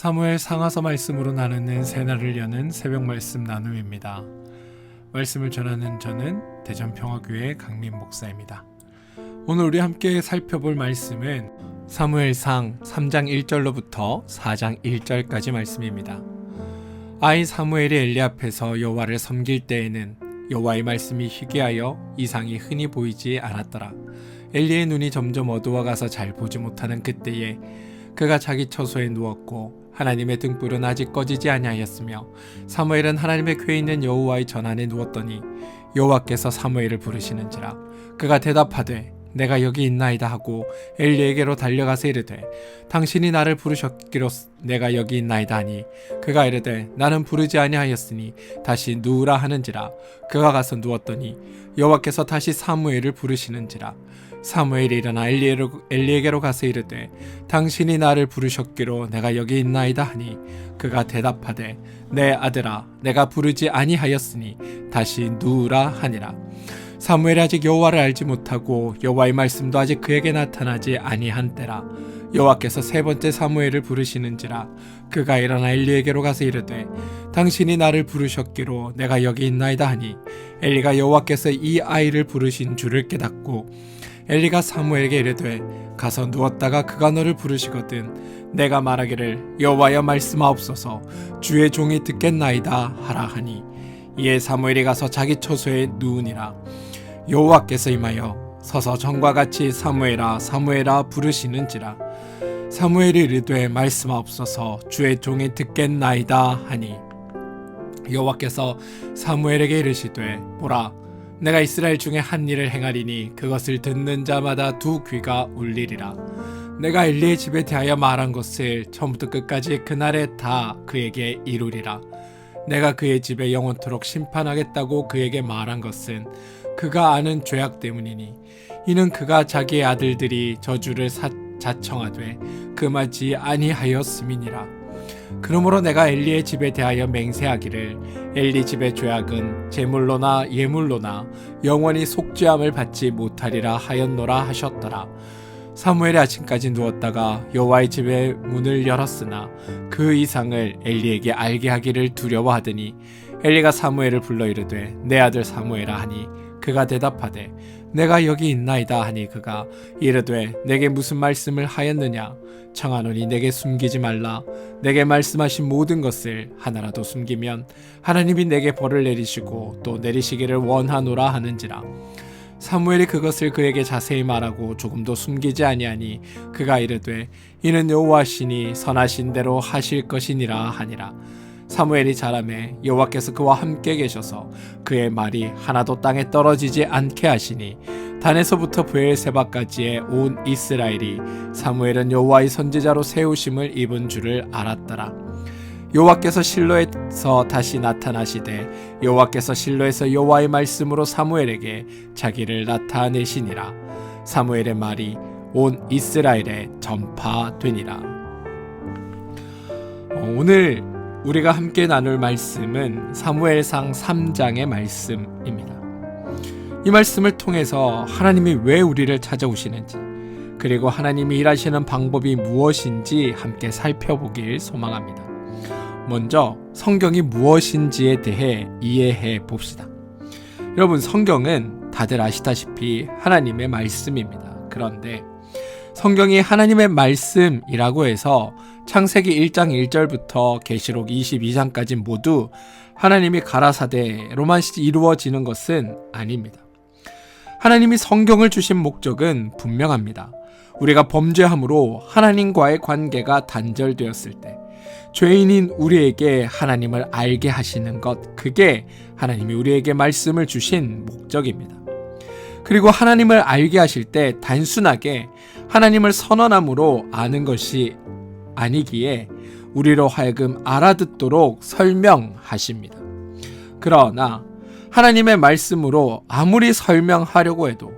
사무엘 상하서 말씀으로 나누는 새날을 여는 새벽 말씀 나눔입니다. 말씀을 전하는 저는 대전평화교회 강민 목사입니다. 오늘 우리 함께 살펴볼 말씀은 사무엘상 3장 1절로부터 4장 1절까지 말씀입니다. 아이 사무엘이 엘리 앞에서 여호와를 섬길 때에는 여호와의 말씀이 희귀하여 이상이 흔히 보이지 않았더라. 엘리의 눈이 점점 어두워가서 잘 보지 못하는 그때에 그가 자기 처소에 누웠고 하나님의 등불은 아직 꺼지지 아니하였으며 사무엘은 하나님의 궤에 있는 여호와의 전 안에 누웠더니 여호와께서 사무엘을 부르시는지라. 그가 대답하되 내가 여기 있나이다 하고 엘리에게로 달려가서 이르되 당신이 나를 부르셨기로 내가 여기 있나이다 하니 그가 이르되 나는 부르지 아니하였으니 다시 누우라 하는지라. 그가 가서 누웠더니 여호와께서 다시 사무엘을 부르시는지라. 사무엘이 일어나 엘리에게로 가서 이르되 당신이 나를 부르셨기로 내가 여기 있나이다 하니 그가 대답하되 내 아들아 내가 부르지 아니하였으니 다시 누우라 하니라. 사무엘이 아직 여호와를 알지 못하고 여호와의 말씀도 아직 그에게 나타나지 아니한 때라. 여호와께서 세 번째 사무엘을 부르시는지라. 그가 일어나 엘리에게로 가서 이르되 당신이 나를 부르셨기로 내가 여기 있나이다 하니 엘리가 여호와께서 이 아이를 부르신 줄을 깨닫고 엘리가 사무엘에게 이르되 가서 누웠다가 그가 너를 부르시거든 내가 말하기를 여호와여 말씀하옵소서 주의 종이 듣겠나이다 하라 하니 이에 사무엘이 가서 자기 처소에 누우니라. 여호와께서 임하여 서서 전과 같이 사무엘아 사무엘아 부르시는지라. 사무엘이 이르되 말씀하옵소서 주의 종이 듣겠나이다 하니 여호와께서 사무엘에게 이르시되 보라 내가 이스라엘 중에 한 일을 행하리니 그것을 듣는 자마다 두 귀가 울리리라. 내가 엘리의 집에 대하여 말한 것을 처음부터 끝까지 그날에 다 그에게 이루리라. 내가 그의 집에 영원토록 심판하겠다고 그에게 말한 것은 그가 아는 죄악 때문이니 이는 그가 자기의 아들들이 저주를 자청하되 금하지 아니하였음이니라. 그러므로 내가 엘리의 집에 대하여 맹세하기를 엘리 집의 죄악은 제물로나 예물로나 영원히 속죄함을 받지 못하리라 하였노라 하셨더라. 사무엘이 아침까지 누웠다가 여호와의 집의 문을 열었으나 그 이상을 엘리에게 알게 하기를 두려워하더니 엘리가 사무엘을 불러 이르되 내 아들 사무엘아 하니 그가 대답하되 내가 여기 있나이다 하니 그가 이르되 내게 무슨 말씀을 하였느냐. 청하노니 내게 숨기지 말라. 내게 말씀하신 모든 것을 하나라도 숨기면 하나님이 내게 벌을 내리시고 또 내리시기를 원하노라 하는지라. 사무엘이 그것을 그에게 자세히 말하고 조금도 숨기지 아니하니 그가 이르되 이는 여호와시니 선하신 대로 하실 것이니라 하니라. 사무엘이 자라매 여호와께서 그와 함께 계셔서 그의 말이 하나도 땅에 떨어지지 않게 하시니 단에서부터 브엘세바까지의 온 이스라엘이 사무엘은 여호와의 선지자로 세우심을 입은 줄을 알았더라. 여호와께서 실로에서 다시 나타나시되 여호와께서 실로에서 여호와의 말씀으로 사무엘에게 자기를 나타내시니라. 사무엘의 말이 온 이스라엘에 전파되니라. 오늘 우리가 함께 나눌 말씀은 사무엘상 3장의 말씀입니다. 이 말씀을 통해서 하나님이 왜 우리를 찾아오시는지 그리고 하나님이 일하시는 방법이 무엇인지 함께 살펴보길 소망합니다. 먼저 성경이 무엇인지에 대해 이해해 봅시다. 여러분, 성경은 다들 아시다시피 하나님의 말씀입니다. 그런데 성경이 하나님의 말씀이라고 해서 창세기 1장 1절부터 계시록 22장까지 모두 하나님이 가라사대로만 이루어지는 것은 아닙니다. 하나님이 성경을 주신 목적은 분명합니다. 우리가 범죄함으로 하나님과의 관계가 단절되었을 때 죄인인 우리에게 하나님을 알게 하시는 것, 그게 하나님이 우리에게 말씀을 주신 목적입니다. 그리고 하나님을 알게 하실 때 단순하게 하나님을 선언함으로 아는 것이 아니기에 우리로 하여금 알아듣도록 설명하십니다. 그러나 하나님의 말씀으로 아무리 설명하려고 해도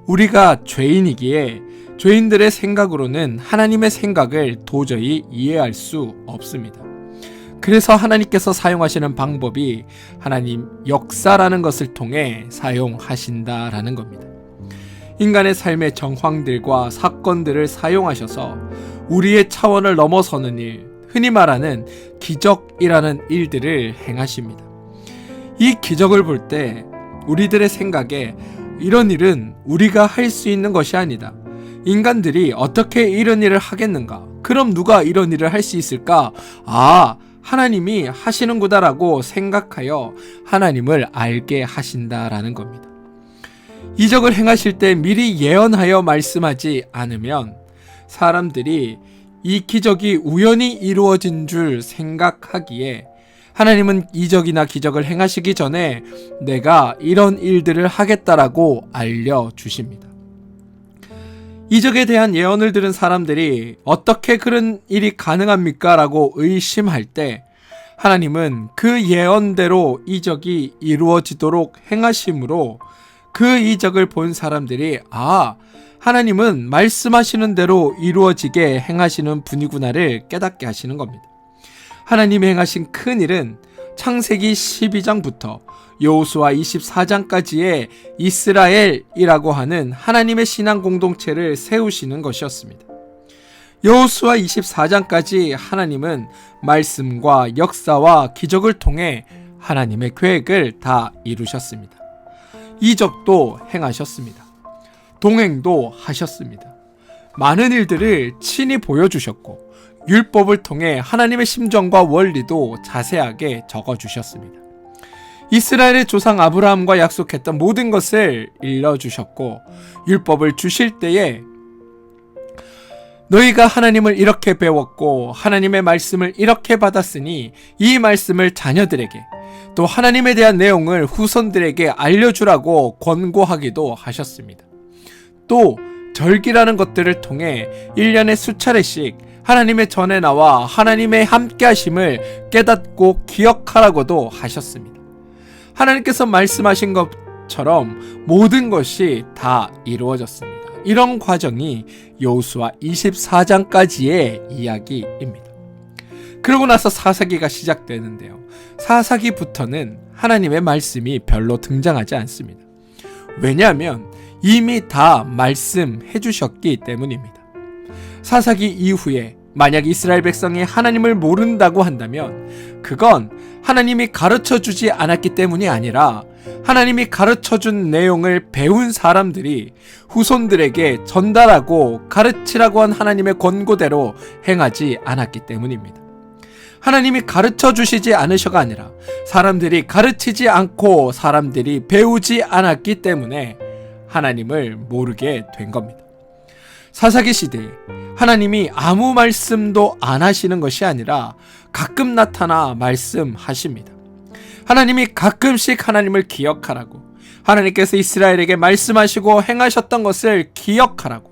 우리가 죄인이기에 죄인들의 생각으로는 하나님의 생각을 도저히 이해할 수 없습니다. 그래서 하나님께서 사용하시는 방법이 하나님 역사라는 것을 통해 사용하신다라는 겁니다. 인간의 삶의 정황들과 사건들을 사용하셔서 우리의 차원을 넘어서는 일, 흔히 말하는 기적이라는 일들을 행하십니다. 이 기적을 볼 때 우리들의 생각에 이런 일은 우리가 할 수 있는 것이 아니다. 인간들이 어떻게 이런 일을 하겠는가? 그럼 누가 이런 일을 할 수 있을까? 하나님이 하시는구나라고 생각하여 하나님을 알게 하신다라는 겁니다. 이적을 행하실 때 미리 예언하여 말씀하지 않으면 사람들이 이 기적이 우연히 이루어진 줄 생각하기에 하나님은 이적이나 기적을 행하시기 전에 내가 이런 일들을 하겠다라고 알려주십니다. 이적에 대한 예언을 들은 사람들이 어떻게 그런 일이 가능합니까? 라고 의심할 때 하나님은 그 예언대로 이적이 이루어지도록 행하심으로 그 이적을 본 사람들이 하나님은 말씀하시는 대로 이루어지게 행하시는 분이구나를 깨닫게 하시는 겁니다. 하나님이 행하신 큰 일은 창세기 12장부터 여호수아 24장까지의 이스라엘이라고 하는 하나님의 신앙 공동체를 세우시는 것이었습니다. 여호수아 24장까지 하나님은 말씀과 역사와 기적을 통해 하나님의 계획을 다 이루셨습니다. 이적도 행하셨습니다. 동행도 하셨습니다. 많은 일들을 친히 보여주셨고 율법을 통해 하나님의 심정과 원리도 자세하게 적어주셨습니다. 이스라엘의 조상 아브라함과 약속했던 모든 것을 일러주셨고 율법을 주실 때에 너희가 하나님을 이렇게 배웠고 하나님의 말씀을 이렇게 받았으니 이 말씀을 자녀들에게 또 하나님에 대한 내용을 후손들에게 알려주라고 권고하기도 하셨습니다. 또 절기라는 것들을 통해 1년에 수차례씩 하나님의 전에 나와 하나님의 함께 하심을 깨닫고 기억하라고도 하셨습니다. 하나님께서 말씀하신 것처럼 모든 것이 다 이루어졌습니다. 이런 과정이 여호수아 24장까지의 이야기입니다. 그러고 나서 사사기가 시작되는데요. 사사기부터는 하나님의 말씀이 별로 등장하지 않습니다. 왜냐하면 이미 다 말씀해 주셨기 때문입니다. 사사기 이후에 만약 이스라엘 백성이 하나님을 모른다고 한다면 그건 하나님이 가르쳐주지 않았기 때문이 아니라 하나님이 가르쳐준 내용을 배운 사람들이 후손들에게 전달하고 가르치라고 한 하나님의 권고대로 행하지 않았기 때문입니다. 하나님이 가르쳐주시지 않으셔가 아니라 사람들이 가르치지 않고 사람들이 배우지 않았기 때문에 하나님을 모르게 된 겁니다. 사사기 시대에 하나님이 아무 말씀도 안 하시는 것이 아니라 가끔 나타나 말씀하십니다. 하나님이 가끔씩 하나님을 기억하라고, 하나님께서 이스라엘에게 말씀하시고 행하셨던 것을 기억하라고,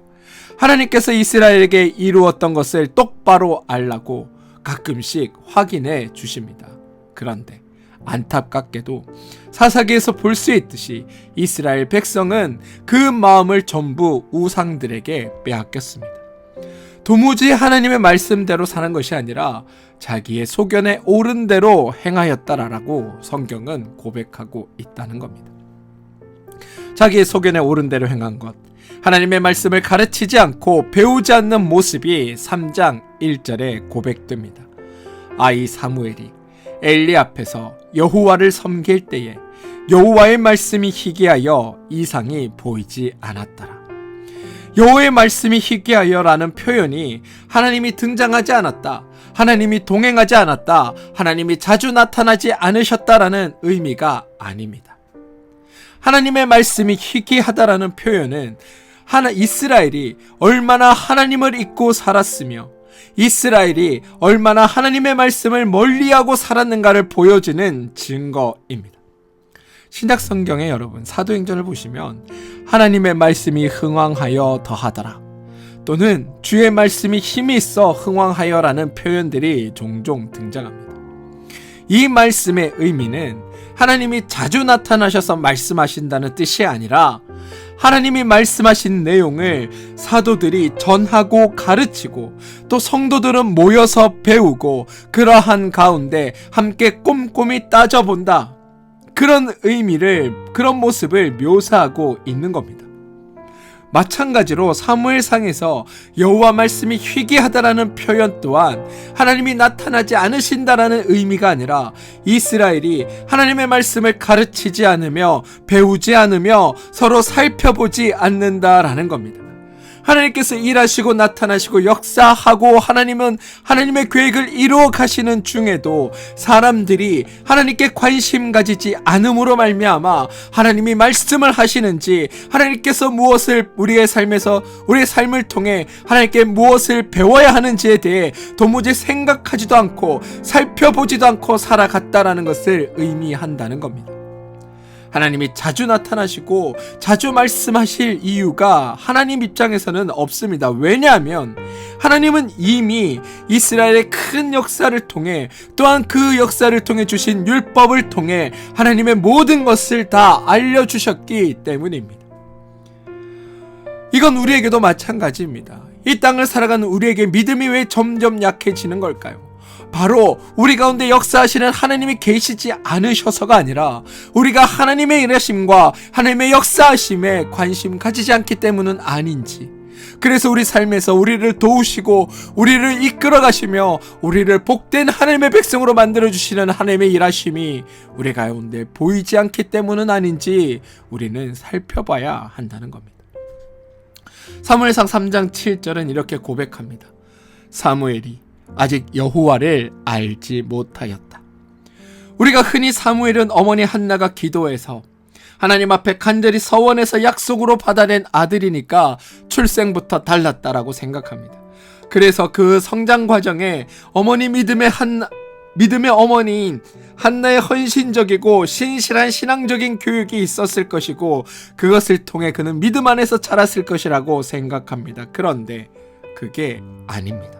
하나님께서 이스라엘에게 이루었던 것을 똑바로 알라고 가끔씩 확인해 주십니다. 그런데 안타깝게도 사사기에서 볼 수 있듯이 이스라엘 백성은 그 마음을 전부 우상들에게 빼앗겼습니다. 도무지 하나님의 말씀대로 사는 것이 아니라 자기의 소견에 옳은 대로 행하였다라고 성경은 고백하고 있다는 겁니다. 자기의 소견에 옳은 대로 행한 것, 하나님의 말씀을 가르치지 않고 배우지 않는 모습이 3장 1절에 고백됩니다. 아이 사무엘이 엘리 앞에서 여호와를 섬길 때에 여호와의 말씀이 희귀하여 이상이 보이지 않았더라. 여호와의 말씀이 희귀하여라는 표현이 하나님이 등장하지 않았다, 하나님이 동행하지 않았다, 하나님이 자주 나타나지 않으셨다라는 의미가 아닙니다. 하나님의 말씀이 희귀하다라는 표현은 이스라엘이 얼마나 하나님을 잊고 살았으며 이스라엘이 얼마나 하나님의 말씀을 멀리하고 살았는가를 보여주는 증거입니다. 신약 성경에 여러분 사도행전을 보시면 하나님의 말씀이 흥왕하여 더하더라, 또는 주의 말씀이 힘이 있어 흥왕하여라는 표현들이 종종 등장합니다. 이 말씀의 의미는 하나님이 자주 나타나셔서 말씀하신다는 뜻이 아니라 하나님이 말씀하신 내용을 사도들이 전하고 가르치고 또 성도들은 모여서 배우고 그러한 가운데 함께 꼼꼼히 따져본다, 그런 의미를, 그런 모습을 묘사하고 있는 겁니다. 마찬가지로 사무엘상에서 여호와 말씀이 희귀하다라는 표현 또한 하나님이 나타나지 않으신다라는 의미가 아니라 이스라엘이 하나님의 말씀을 가르치지 않으며 배우지 않으며 서로 살펴보지 않는다라는 겁니다. 하나님께서 일하시고 나타나시고 역사하고 하나님은 하나님의 계획을 이루어 가시는 중에도 사람들이 하나님께 관심 가지지 않음으로 말미암아 하나님이 말씀을 하시는지 하나님께서 무엇을 우리의 삶에서 우리의 삶을 통해 하나님께 무엇을 배워야 하는지에 대해 도무지 생각하지도 않고 살펴보지도 않고 살아갔다라는 것을 의미한다는 겁니다. 하나님이 자주 나타나시고 자주 말씀하실 이유가 하나님 입장에서는 없습니다. 왜냐하면 하나님은 이미 이스라엘의 큰 역사를 통해 또한 그 역사를 통해 주신 율법을 통해 하나님의 모든 것을 다 알려주셨기 때문입니다. 이건 우리에게도 마찬가지입니다. 이 땅을 살아가는 우리에게 믿음이 왜 점점 약해지는 걸까요? 바로 우리 가운데 역사하시는 하나님이 계시지 않으셔서가 아니라 우리가 하나님의 일하심과 하나님의 역사하심에 관심 가지지 않기 때문은 아닌지, 그래서 우리 삶에서 우리를 도우시고 우리를 이끌어 가시며 우리를 복된 하나님의 백성으로 만들어주시는 하나님의 일하심이 우리 가운데 보이지 않기 때문은 아닌지 우리는 살펴봐야 한다는 겁니다. 사무엘상 3장 7절은 이렇게 고백합니다. 사무엘이 아직 여호와를 알지 못하였다. 우리가 흔히 사무엘은 어머니 한나가 기도해서 하나님 앞에 간절히 서원해서 약속으로 받아낸 아들이니까 출생부터 달랐다라고 생각합니다. 그래서 그 성장 과정에 믿음의 어머니인 한나의 헌신적이고 신실한 신앙적인 교육이 있었을 것이고 그것을 통해 그는 믿음 안에서 자랐을 것이라고 생각합니다. 그런데 그게 아닙니다.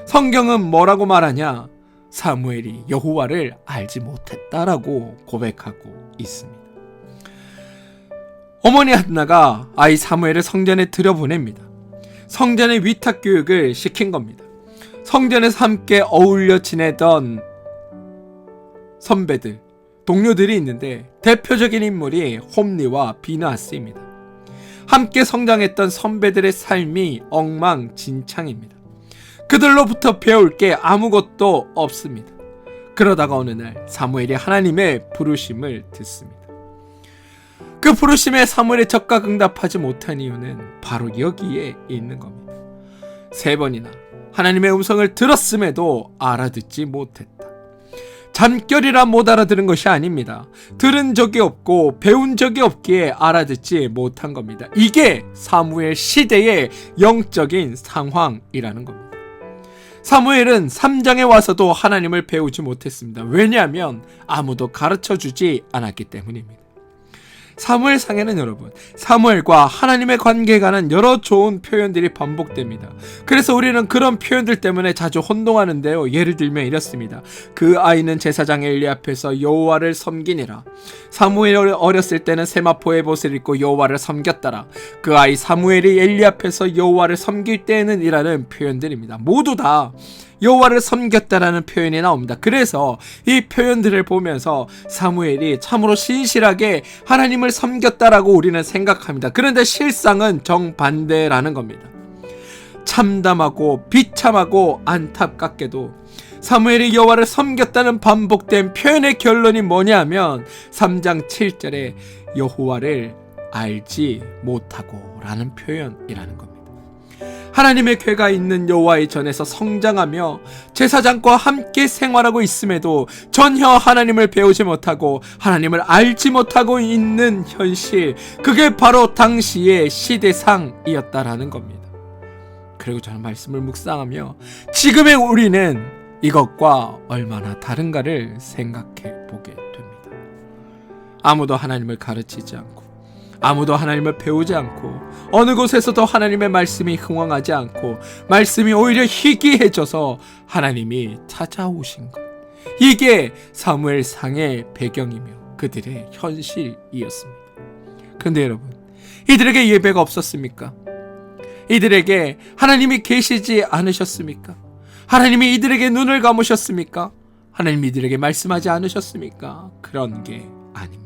성경은 뭐라고 말하냐? 사무엘이 여호와를 알지 못했다라고 고백하고 있습니다. 어머니 한나가 아이 사무엘을 성전에 들여보냅니다. 성전의 위탁 교육을 시킨 겁니다. 성전에서 함께 어울려 지내던 선배들, 동료들이 있는데 대표적인 인물이 홈리와 비느하스입니다. 함께 성장했던 선배들의 삶이 엉망진창입니다. 그들로부터 배울 게 아무것도 없습니다. 그러다가 어느 날 사무엘이 하나님의 부르심을 듣습니다. 그 부르심에 사무엘이 적극 응답하지 못한 이유는 바로 여기에 있는 겁니다. 3번이나 하나님의 음성을 들었음에도 알아듣지 못했다. 잠결이라 못 알아들은 것이 아닙니다. 들은 적이 없고 배운 적이 없기에 알아듣지 못한 겁니다. 이게 사무엘 시대의 영적인 상황이라는 겁니다. 사무엘은 3장에 와서도 하나님을 배우지 못했습니다. 왜냐하면 아무도 가르쳐주지 않았기 때문입니다. 사무엘상에는 여러분, 사무엘과 하나님의 관계에 관한 여러 좋은 표현들이 반복됩니다. 그래서 우리는 그런 표현들 때문에 자주 혼동하는데요. 예를 들면 이렇습니다. 그 아이는 제사장 엘리 앞에서 여호와를 섬기니라. 사무엘이 어렸을 때는 세마포의 옷을 입고 여호와를 섬겼더라. 그 아이 사무엘이 엘리 앞에서 여호와를 섬길 때에는 이라는 표현들입니다. 모두 다 여호와를 섬겼다라는 표현이 나옵니다. 그래서 이 표현들을 보면서 사무엘이 참으로 신실하게 하나님을 섬겼다라고 우리는 생각합니다. 그런데 실상은 정반대라는 겁니다. 참담하고 비참하고 안타깝게도 사무엘이 여호와를 섬겼다는 반복된 표현의 결론이 뭐냐면 3장 7절에 여호와를 알지 못하고 라는 표현이라는 겁니다. 하나님의 궤가 있는 여호와의 전에서 성장하며 제사장과 함께 생활하고 있음에도 전혀 하나님을 배우지 못하고 하나님을 알지 못하고 있는 현실, 그게 바로 당시의 시대상이었다라는 겁니다. 그리고 저는 말씀을 묵상하며 지금의 우리는 이것과 얼마나 다른가를 생각해 보게 됩니다. 아무도 하나님을 가르치지 않고 아무도 하나님을 배우지 않고 어느 곳에서도 하나님의 말씀이 흥황하지 않고 말씀이 오히려 희귀해져서 하나님이 찾아오신 것, 이게 사무엘상의 배경이며 그들의 현실이었습니다. 그런데 여러분, 이들에게 예배가 없었습니까? 이들에게 하나님이 계시지 않으셨습니까? 하나님이 이들에게 눈을 감으셨습니까? 하나님이 이들에게 말씀하지 않으셨습니까? 그런 게 아닙니다.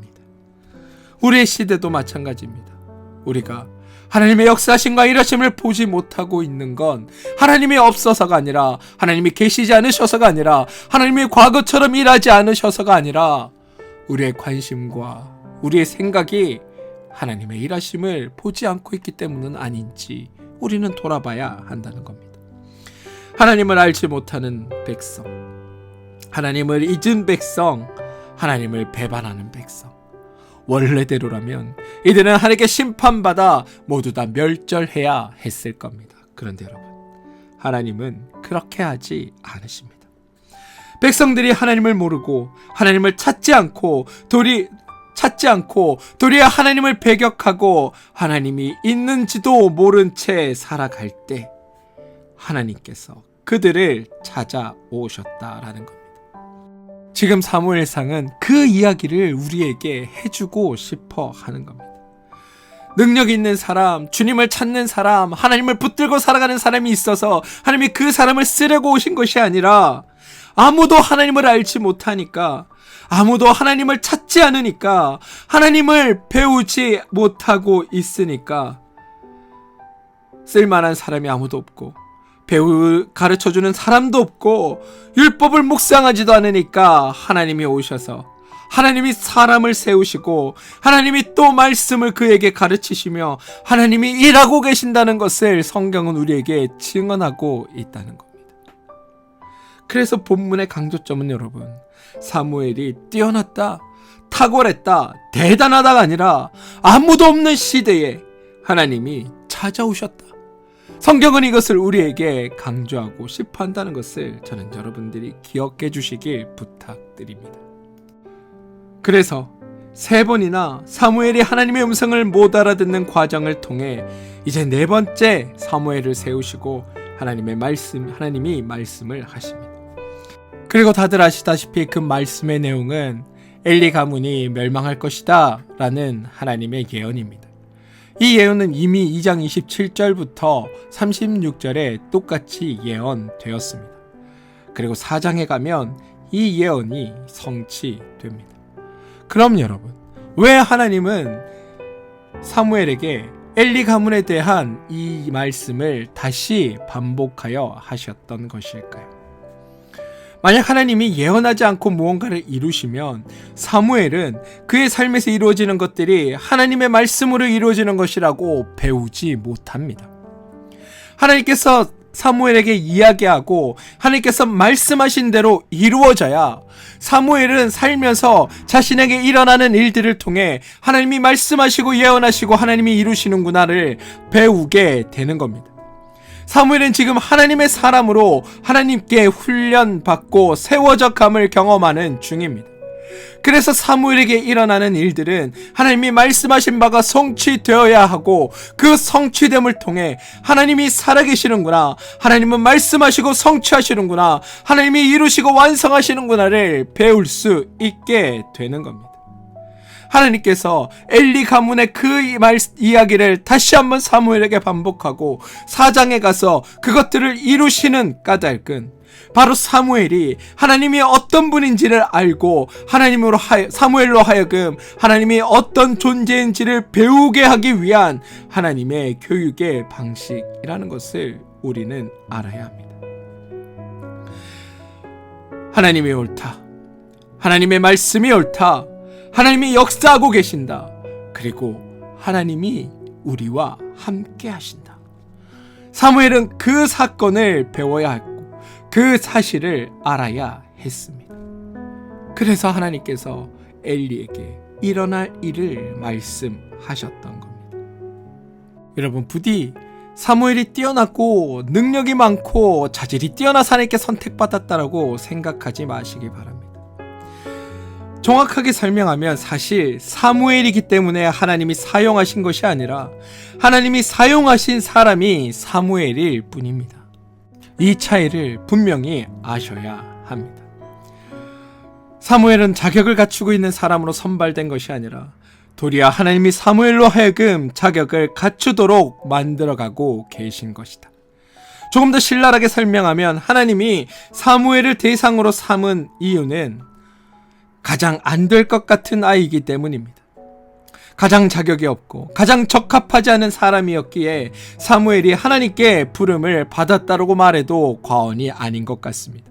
우리의 시대도 마찬가지입니다. 우리가 하나님의 역사하심과 일하심을 보지 못하고 있는 건 하나님이 없어서가 아니라, 하나님이 계시지 않으셔서가 아니라, 하나님이 과거처럼 일하지 않으셔서가 아니라 우리의 관심과 우리의 생각이 하나님의 일하심을 보지 않고 있기 때문은 아닌지 우리는 돌아봐야 한다는 겁니다. 하나님을 알지 못하는 백성, 하나님을 잊은 백성, 하나님을 배반하는 백성, 원래대로라면 이들은 하나님께 심판받아 모두 다 멸절해야 했을 겁니다. 그런데 여러분, 하나님은 그렇게 하지 않으십니다. 백성들이 하나님을 모르고 하나님을 찾지 않고 도리어 하나님을 배격하고 하나님이 있는지도 모른 채 살아갈 때 하나님께서 그들을 찾아오셨다라는 겁니다. 지금 사무엘상은 그 이야기를 우리에게 해주고 싶어 하는 겁니다. 능력 있는 사람, 주님을 찾는 사람, 하나님을 붙들고 살아가는 사람이 있어서 하나님이 그 사람을 쓰려고 오신 것이 아니라, 아무도 하나님을 알지 못하니까, 아무도 하나님을 찾지 않으니까, 하나님을 배우지 못하고 있으니까 쓸만한 사람이 아무도 없고, 가르쳐주는 사람도 없고, 율법을 묵상하지도 않으니까 하나님이 오셔서 하나님이 사람을 세우시고 하나님이 또 말씀을 그에게 가르치시며 하나님이 일하고 계신다는 것을 성경은 우리에게 증언하고 있다는 겁니다. 그래서 본문의 강조점은 여러분, 사무엘이 뛰어났다, 탁월했다, 대단하다가 아니라 아무도 없는 시대에 하나님이 찾아오셨다. 성경은 이것을 우리에게 강조하고 싶어 한다는 것을 저는 여러분들이 기억해 주시길 부탁드립니다. 그래서 3번이나 사무엘이 하나님의 음성을 못 알아듣는 과정을 통해 이제 4번째 사무엘을 세우시고 하나님이 말씀을 하십니다. 그리고 다들 아시다시피 그 말씀의 내용은 엘리 가문이 멸망할 것이다 라는 하나님의 예언입니다. 이 예언은 이미 2장 27절부터 36절에 똑같이 예언되었습니다. 그리고 4장에 가면 이 예언이 성취됩니다. 그럼 여러분, 왜 하나님은 사무엘에게 엘리 가문에 대한 이 말씀을 다시 반복하여 하셨던 것일까요? 만약 하나님이 예언하지 않고 무언가를 이루시면 사무엘은 그의 삶에서 이루어지는 것들이 하나님의 말씀으로 이루어지는 것이라고 배우지 못합니다. 하나님께서 사무엘에게 이야기하고 하나님께서 말씀하신 대로 이루어져야 사무엘은 살면서 자신에게 일어나는 일들을 통해 하나님이 말씀하시고 예언하시고 하나님이 이루시는구나를 배우게 되는 겁니다. 사무엘은 지금 하나님의 사람으로 하나님께 훈련받고 세워져 감을 경험하는 중입니다. 그래서 사무엘에게 일어나는 일들은 하나님이 말씀하신 바가 성취되어야 하고, 그 성취됨을 통해 하나님이 살아계시는구나, 하나님은 말씀하시고 성취하시는구나, 하나님이 이루시고 완성하시는구나를 배울 수 있게 되는 겁니다. 하나님께서 엘리 가문의 그 이야기를 다시 한번 사무엘에게 반복하고 4장에 가서 그것들을 이루시는 까닭은 바로 사무엘이 하나님이 어떤 분인지를 알고 사무엘로 하여금 하나님이 어떤 존재인지를 배우게 하기 위한 하나님의 교육의 방식이라는 것을 우리는 알아야 합니다. 하나님이 옳다, 하나님의 말씀이 옳다, 하나님이 역사하고 계신다, 그리고 하나님이 우리와 함께 하신다. 사무엘은 그 사건을 배워야 했고 그 사실을 알아야 했습니다. 그래서 하나님께서 엘리에게 일어날 일을 말씀하셨던 겁니다. 여러분, 부디 사무엘이 뛰어났고 능력이 많고 자질이 뛰어나서 하나님께 선택받았다라고 생각하지 마시기 바랍니다. 정확하게 설명하면 사실 사무엘이기 때문에 하나님이 사용하신 것이 아니라 하나님이 사용하신 사람이 사무엘일 뿐입니다. 이 차이를 분명히 아셔야 합니다. 사무엘은 자격을 갖추고 있는 사람으로 선발된 것이 아니라 도리어 하나님이 사무엘로 하여금 자격을 갖추도록 만들어가고 계신 것이다. 조금 더 신랄하게 설명하면 하나님이 사무엘을 대상으로 삼은 이유는 가장 안 될 것 같은 아이이기 때문입니다. 가장 자격이 없고 가장 적합하지 않은 사람이었기에 사무엘이 하나님께 부름을 받았다라고 말해도 과언이 아닌 것 같습니다.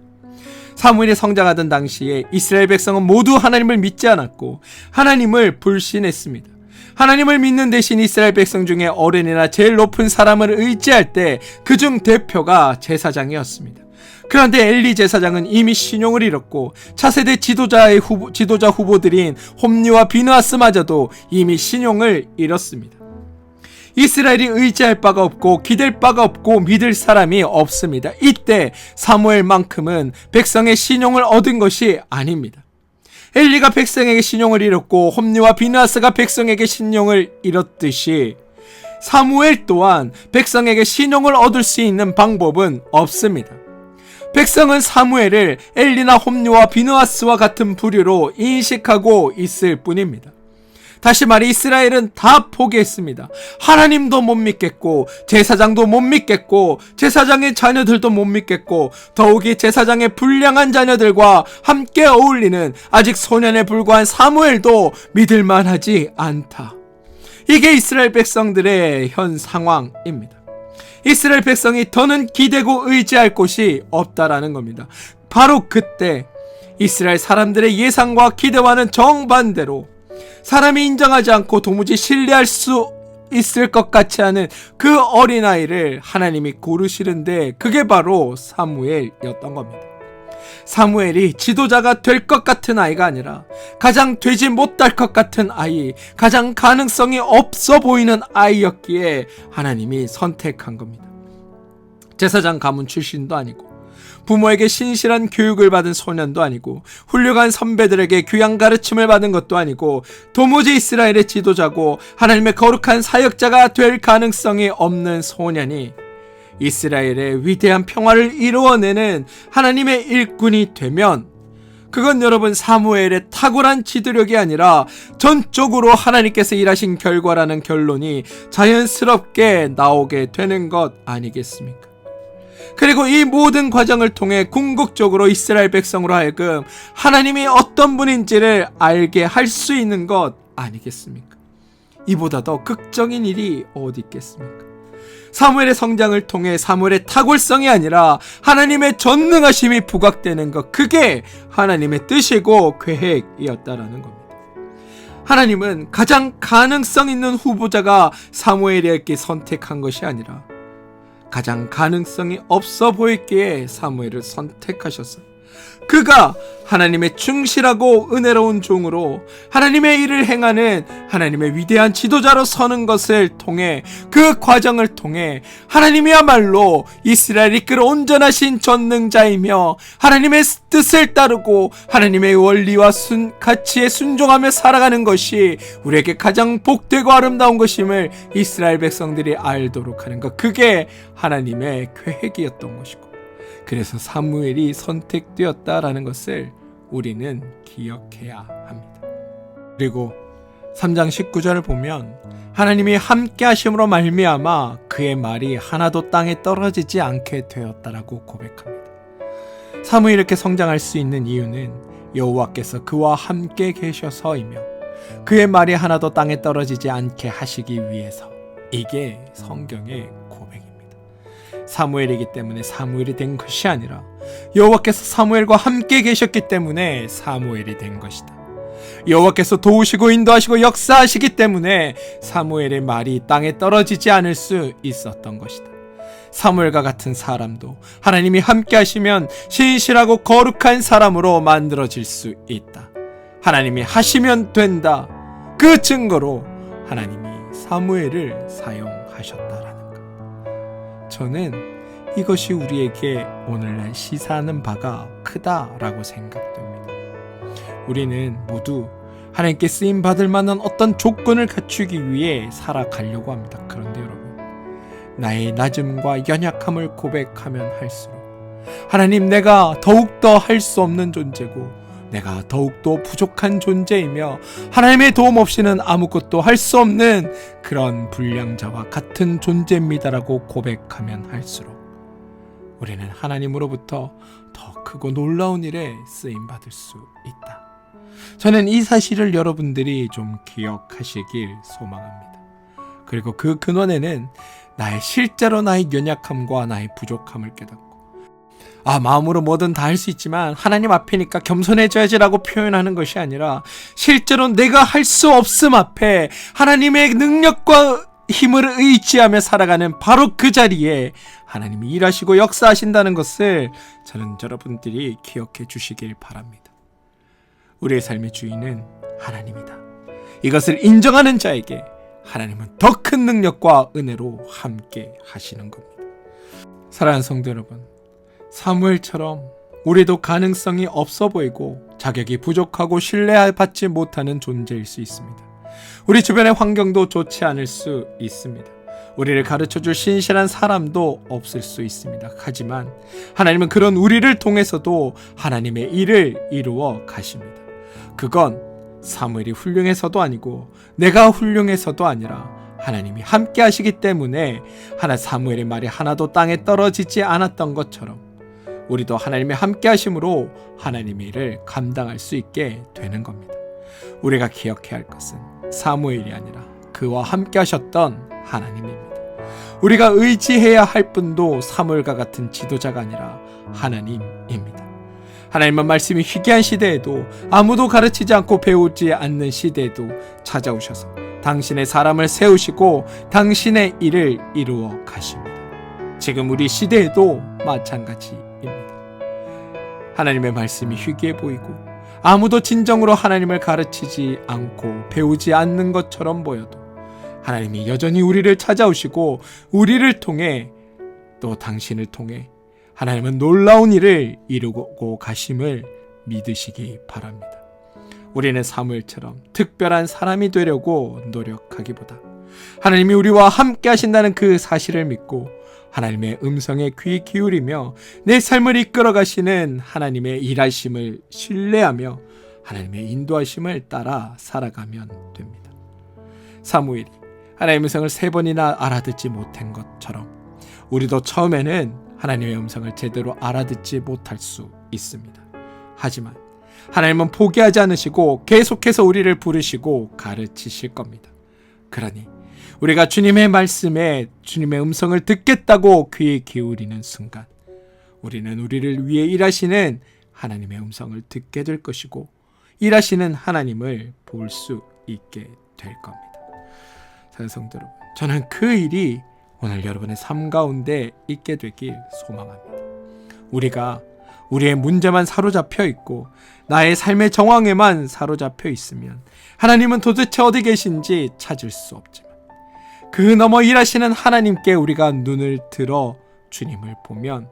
사무엘이 성장하던 당시에 이스라엘 백성은 모두 하나님을 믿지 않았고 하나님을 불신했습니다. 하나님을 믿는 대신 이스라엘 백성 중에 어른이나 제일 높은 사람을 의지할 때 그중 대표가 제사장이었습니다. 그런데 엘리 제사장은 이미 신용을 잃었고 차세대 지도자 후보들인 홈리와 비느하스마저도 이미 신용을 잃었습니다. 이스라엘이 의지할 바가 없고 기댈 바가 없고 믿을 사람이 없습니다. 이때 사무엘만큼은 백성의 신용을 얻은 것이 아닙니다. 엘리가 백성에게 신용을 잃었고 홈리와 비느하스가 백성에게 신용을 잃었듯이 사무엘 또한 백성에게 신용을 얻을 수 있는 방법은 없습니다. 백성은 사무엘을 엘리나 홈리와 비느하스와 같은 부류로 인식하고 있을 뿐입니다. 다시 말해 이스라엘은 다 포기했습니다. 하나님도 못 믿겠고 제사장도 못 믿겠고 제사장의 자녀들도 못 믿겠고 더욱이 제사장의 불량한 자녀들과 함께 어울리는 아직 소년에 불과한 사무엘도 믿을만하지 않다. 이게 이스라엘 백성들의 현 상황입니다. 이스라엘 백성이 더는 기대고 의지할 곳이 없다라는 겁니다. 바로 그때 이스라엘 사람들의 예상과 기대와는 정반대로 사람이 인정하지 않고 도무지 신뢰할 수 있을 것 같지 않은 그 어린아이를 하나님이 고르시는데 그게 바로 사무엘이었던 겁니다. 사무엘이 지도자가 될 것 같은 아이가 아니라 가장 되지 못할 것 같은 아이, 가장 가능성이 없어 보이는 아이였기에 하나님이 선택한 겁니다. 제사장 가문 출신도 아니고 부모에게 신실한 교육을 받은 소년도 아니고 훌륭한 선배들에게 귀한 가르침을 받은 것도 아니고 도무지 이스라엘의 지도자고 하나님의 거룩한 사역자가 될 가능성이 없는 소년이 이스라엘의 위대한 평화를 이루어내는 하나님의 일꾼이 되면 그건 여러분 사무엘의 탁월한 지도력이 아니라 전적으로 하나님께서 일하신 결과라는 결론이 자연스럽게 나오게 되는 것 아니겠습니까? 그리고 이 모든 과정을 통해 궁극적으로 이스라엘 백성으로 하여금 하나님이 어떤 분인지를 알게 할 수 있는 것 아니겠습니까? 이보다 더 극적인 일이 어디 있겠습니까? 사무엘의 성장을 통해 사무엘의 탁월성이 아니라 하나님의 전능하심이 부각되는 것, 그게 하나님의 뜻이고 계획이었다라는 겁니다. 하나님은 가장 가능성 있는 후보자가 사무엘이었기에 선택한 것이 아니라 가장 가능성이 없어 보였기에 사무엘을 선택하셨어요. 그가 하나님의 충실하고 은혜로운 종으로 하나님의 일을 행하는 하나님의 위대한 지도자로 서는 것을 통해 그 과정을 통해 하나님이야말로 이스라엘 이끌어 온전하신 전능자이며 하나님의 뜻을 따르고 하나님의 원리와 가치에 순종하며 살아가는 것이 우리에게 가장 복되고 아름다운 것임을 이스라엘 백성들이 알도록 하는 것, 그게 하나님의 계획이었던 것이고 그래서 사무엘이 선택되었다라는 것을 우리는 기억해야 합니다. 그리고 3장 19절을 보면 하나님이 함께 하심으로 말미암아 그의 말이 하나도 땅에 떨어지지 않게 되었다라고 고백합니다. 사무엘이 이렇게 성장할 수 있는 이유는 여호와께서 그와 함께 계셔서이며 그의 말이 하나도 땅에 떨어지지 않게 하시기 위해서, 이게 성경의 고백입니다. 사무엘이기 때문에 사무엘이 된 것이 아니라 여호와께서 사무엘과 함께 계셨기 때문에 사무엘이 된 것이다. 여호와께서 도우시고 인도하시고 역사하시기 때문에 사무엘의 말이 땅에 떨어지지 않을 수 있었던 것이다. 사무엘과 같은 사람도 하나님이 함께 하시면 신실하고 거룩한 사람으로 만들어질 수 있다. 하나님이 하시면 된다. 그 증거로 하나님이 사무엘을 사용하셨다라는 것. 저는 이것이 우리에게 오늘날 시사하는 바가 크다라고 생각됩니다. 우리는 모두 하나님께 쓰임받을 만한 어떤 조건을 갖추기 위해 살아가려고 합니다. 그런데 여러분, 나의 낮음과 연약함을 고백하면 할수록 하나님, 내가 더욱더 할 수 없는 존재고 내가 더욱더 부족한 존재이며 하나님의 도움 없이는 아무것도 할 수 없는 그런 불량자와 같은 존재입니다라고 고백하면 할수록 우리는 하나님으로부터 더 크고 놀라운 일에 쓰임받을 수 있다. 저는 이 사실을 여러분들이 좀 기억하시길 소망합니다. 그리고 그 근원에는 실제로 나의 연약함과 나의 부족함을 깨닫고, 마음으로 뭐든 다 할 수 있지만 하나님 앞이니까 겸손해져야지라고 표현하는 것이 아니라, 실제로 내가 할 수 없음 앞에 하나님의 능력과 힘을 의지하며 살아가는 바로 그 자리에 하나님이 일하시고 역사하신다는 것을 저는 여러분들이 기억해 주시길 바랍니다. 우리의 삶의 주인은 하나님이다. 이것을 인정하는 자에게 하나님은 더 큰 능력과 은혜로 함께 하시는 겁니다. 사랑하는 성도 여러분, 사무엘처럼 우리도 가능성이 없어 보이고 자격이 부족하고 신뢰받지 못하는 존재일 수 있습니다. 우리 주변의 환경도 좋지 않을 수 있습니다. 우리를 가르쳐줄 신실한 사람도 없을 수 있습니다. 하지만 하나님은 그런 우리를 통해서도 하나님의 일을 이루어 가십니다. 그건 사무엘이 훌륭해서도 아니고 내가 훌륭해서도 아니라 하나님이 함께 하시기 때문에 사무엘의 말이 하나도 땅에 떨어지지 않았던 것처럼 우리도 하나님의 함께 하심으로 하나님의 일을 감당할 수 있게 되는 겁니다. 우리가 기억해야 할 것은 사무엘이 아니라 그와 함께 하셨던 하나님입니다. 우리가 의지해야 할 분도 사무엘과 같은 지도자가 아니라 하나님입니다. 하나님의 말씀이 희귀한 시대에도, 아무도 가르치지 않고 배우지 않는 시대에도 찾아오셔서 당신의 사람을 세우시고 당신의 일을 이루어 가십니다. 지금 우리 시대에도 마찬가지입니다. 하나님의 말씀이 희귀해 보이고 아무도 진정으로 하나님을 가르치지 않고 배우지 않는 것처럼 보여도 하나님이 여전히 우리를 찾아오시고 우리를 통해, 또 당신을 통해 하나님은 놀라운 일을 이루고 가심을 믿으시기 바랍니다. 우리는 사무엘처럼 특별한 사람이 되려고 노력하기보다 하나님이 우리와 함께 하신다는 그 사실을 믿고 하나님의 음성에 귀 기울이며 내 삶을 이끌어 가시는 하나님의 일하심을 신뢰하며 하나님의 인도하심을 따라 살아가면 됩니다. 사무엘이 하나님의 음성을 3번이나 알아듣지 못한 것처럼 우리도 처음에는 하나님의 음성을 제대로 알아듣지 못할 수 있습니다. 하지만 하나님은 포기하지 않으시고 계속해서 우리를 부르시고 가르치실 겁니다. 그러니 우리가 주님의 말씀에 주님의 음성을 듣겠다고 귀 기울이는 순간 우리는 우리를 위해 일하시는 하나님의 음성을 듣게 될 것이고 일하시는 하나님을 볼 수 있게 될 겁니다. 사랑하는 성도 여러분, 저는 그 일이 오늘 여러분의 삶 가운데 있게 되길 소망합니다. 우리가 우리의 문제만 사로잡혀 있고 나의 삶의 정황에만 사로잡혀 있으면 하나님은 도대체 어디 계신지 찾을 수 없지만 그 너머 일하시는 하나님께 우리가 눈을 들어 주님을 보면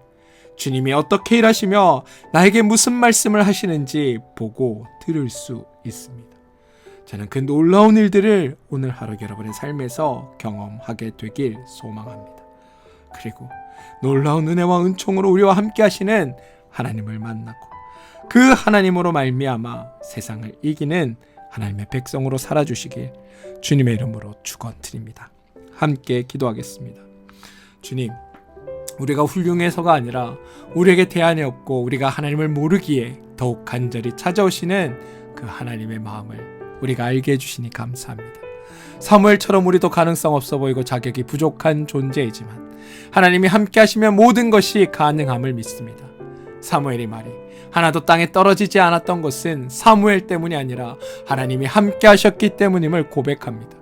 주님이 어떻게 일하시며 나에게 무슨 말씀을 하시는지 보고 들을 수 있습니다. 저는 그 놀라운 일들을 오늘 하루 여러분의 삶에서 경험하게 되길 소망합니다. 그리고 놀라운 은혜와 은총으로 우리와 함께 하시는 하나님을 만나고 그 하나님으로 말미암아 세상을 이기는 하나님의 백성으로 살아주시길 주님의 이름으로 축원드립니다. 함께 기도하겠습니다. 주님, 우리가 훌륭해서가 아니라 우리에게 대안이 없고 우리가 하나님을 모르기에 더욱 간절히 찾아오시는 그 하나님의 마음을 우리가 알게 해주시니 감사합니다. 사무엘처럼 우리도 가능성 없어 보이고 자격이 부족한 존재이지만 하나님이 함께 하시면 모든 것이 가능함을 믿습니다. 사무엘의 말이 하나도 땅에 떨어지지 않았던 것은 사무엘 때문이 아니라 하나님이 함께 하셨기 때문임을 고백합니다.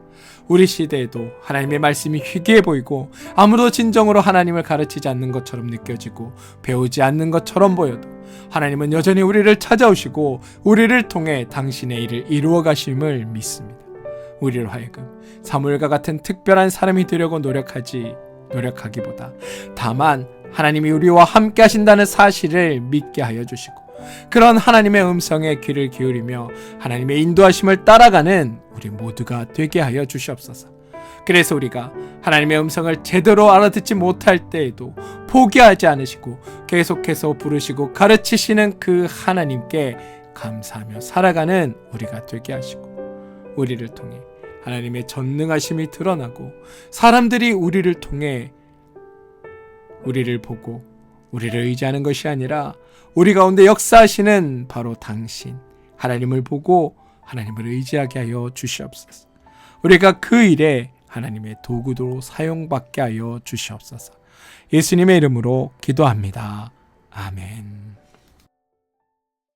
우리 시대에도 하나님의 말씀이 희귀해 보이고 아무도 진정으로 하나님을 가르치지 않는 것처럼 느껴지고 배우지 않는 것처럼 보여도 하나님은 여전히 우리를 찾아오시고 우리를 통해 당신의 일을 이루어 가심을 믿습니다. 우리를 하여금 사무엘과 같은 특별한 사람이 되려고 노력하기보다 다만 하나님이 우리와 함께 하신다는 사실을 믿게 하여 주시고 그런 하나님의 음성에 귀를 기울이며 하나님의 인도하심을 따라가는 우리 모두가 되게 하여 주시옵소서. 그래서 우리가 하나님의 음성을 제대로 알아듣지 못할 때에도 포기하지 않으시고 계속해서 부르시고 가르치시는 그 하나님께 감사하며 살아가는 우리가 되게 하시고 우리를 통해 하나님의 전능하심이 드러나고 사람들이 우리를 통해 우리를 보고 우리를 의지하는 것이 아니라 우리 가운데 역사하시는 바로 당신 하나님을 보고 하나님을 의지하게 하여 주시옵소서. 우리가 그 일에 하나님의 도구로 사용받게 하여 주시옵소서. 예수님의 이름으로 기도합니다. 아멘.